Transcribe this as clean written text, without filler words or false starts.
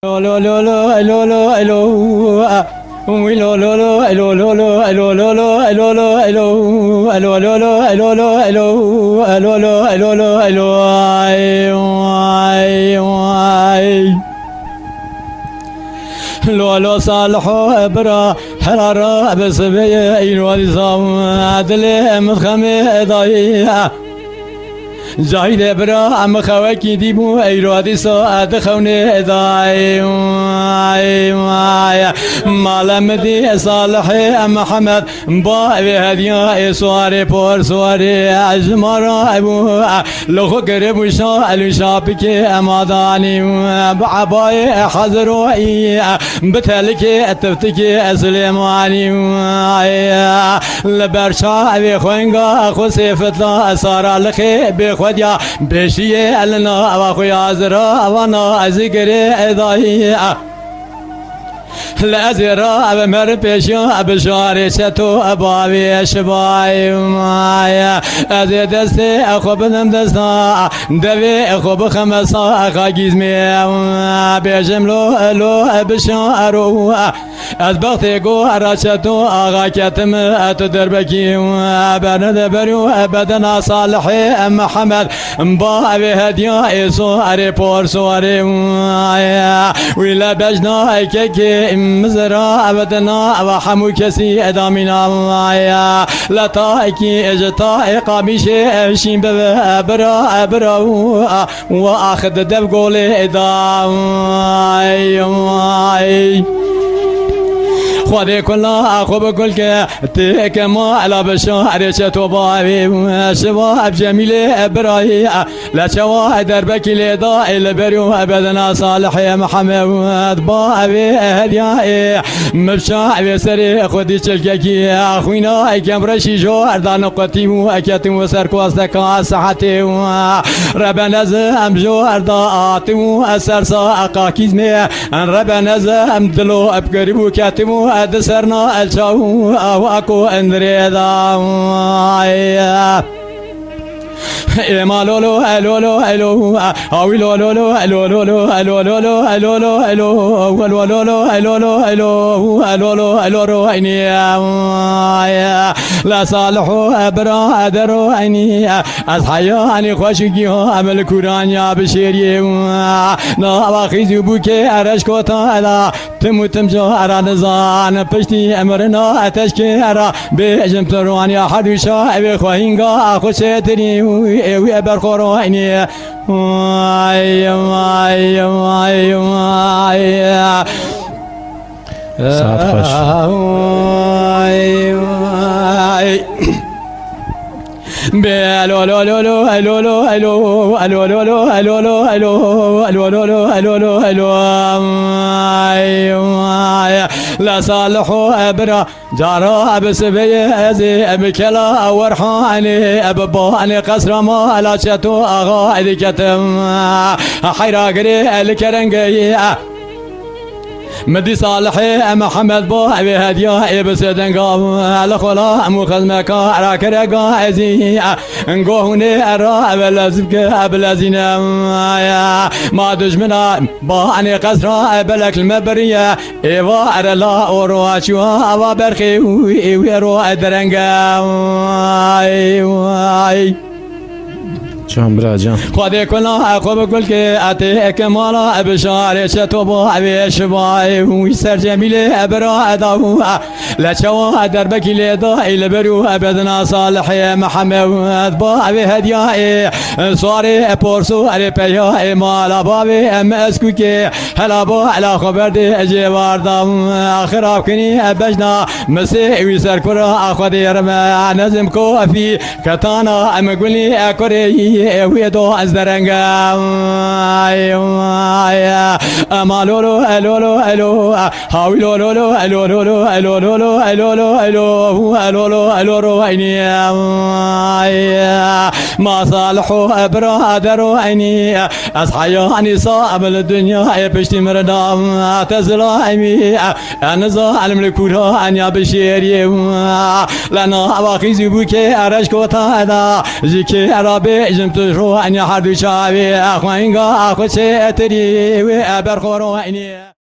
lo lo lo lo lo lo lo we lo lo lo lo lo lo lo lo lo lo lo lo lo lo lo lo lo lo lo صالح برا حرارة بسبيين ونظام عدل مفخم ضايع جاهد برا عم خواكي ديبو ايرادي ساعد خوني ضاي مالمدي صالح محمد باوي هديا سواري بور سواري عجمارا ابو لخو قرب شاء شابك اماداني بعباي حضروي بتلك اتفتك سليماني لبرشا ابي خوينغا خو سيفتلا صار لخي بخوديا بشيه لنا واخويا زرا وانا ذكر اداي لازرا بمر بيشو بشاري شتو اباوي شباي مايا ازي دستي اخو بدم دستا دبي اخو بخمسا خاجيزمي بيجملو لو بشارو از بختي جو راشتو اغا كتم اتدربكي بند برو بدنا صالح محمد باوي هديا ايسو اري بور سواري ولا بجنا كيكي مزرا ابدنا وحمو كسي ادامنا معايا لا طايكي اجتا قاميشي شين برا برا واخذ دب قولي ادامي خودي كلها أخو بكل كتك ما على بشار شتو باوي شباب جميل براي لا شوا دربك لضاء البرو أبدنا صالح يا محمد باوي هديا مبشع سري خودي شلكي أخوينا كم رشي جو أردان قتي وأكتم وسركوستك صحتي ربنا زم جو أردات وأسر أقاكيزمي ربنا زم دلو أبقربو كاتمو دسرنا الشو أو أكو اندريدا ما لولو لولو لولو أو لولو لولو لولو لولو لولو لولو لولو لولو عيني لا صالحو برادرو عيني أصحياني خوشكي عمل كورانيا بشيري نواخيزو بوكي أرشكو تالا تموتم جو أرانزان بشتي أمرنا أتشكي أرا بجم تروانيا حدوشا أبي خوهينغا خوشتري وي برخورو عيني ساعت خوش لو لو لو لو لو لو لو لو لو لو لو لو لو لو لا صالحو ابرا جارا بسبي ازي بكلا ورحاني ابباني قصر ما لا شتو اغا ذكتم حيرا قري الكرنجي مدي صالح محمد بو ابي هديا بسدن قام على خلا مخزمك على كرقا ازي نقوني ارا بلازك بلازين ما دجمنا باني قصر بلك المبريه ايوا ارلا اورواشوا ابا برخي ويرو ادرنگا جان برا جان خودي كلها أخو بقول كأتي كمالا بشارة شتوبو عبيش باي ويسر جميل أبرا أداو لا شوا دربك لدا البرو أبدنا صالح محمد باوي هديا صاري بورسو أري بيا مالا باوي أم أسكوكي هلا بو على خبر دي جوار دام خراب كني بجنا مسي ويسر كرا أخو دي رما نزم كوفي كتانا أم قولي أكوري ويدو از درنگا اما لولو لولو لولو هاوي لولو لولو لولو لولو لولو لولو لولو عيني ما صالحو برادرو عيني اصحياني صعب الدنيا بشتي مردام تزلا عيني انا ظالم الكورا انيا بشيري لنا واخي زبوكي ارشكو تادا زكي عربي دجم تجرو أني حد شابي أخوانقا أخو سيتري وأبر خورو أني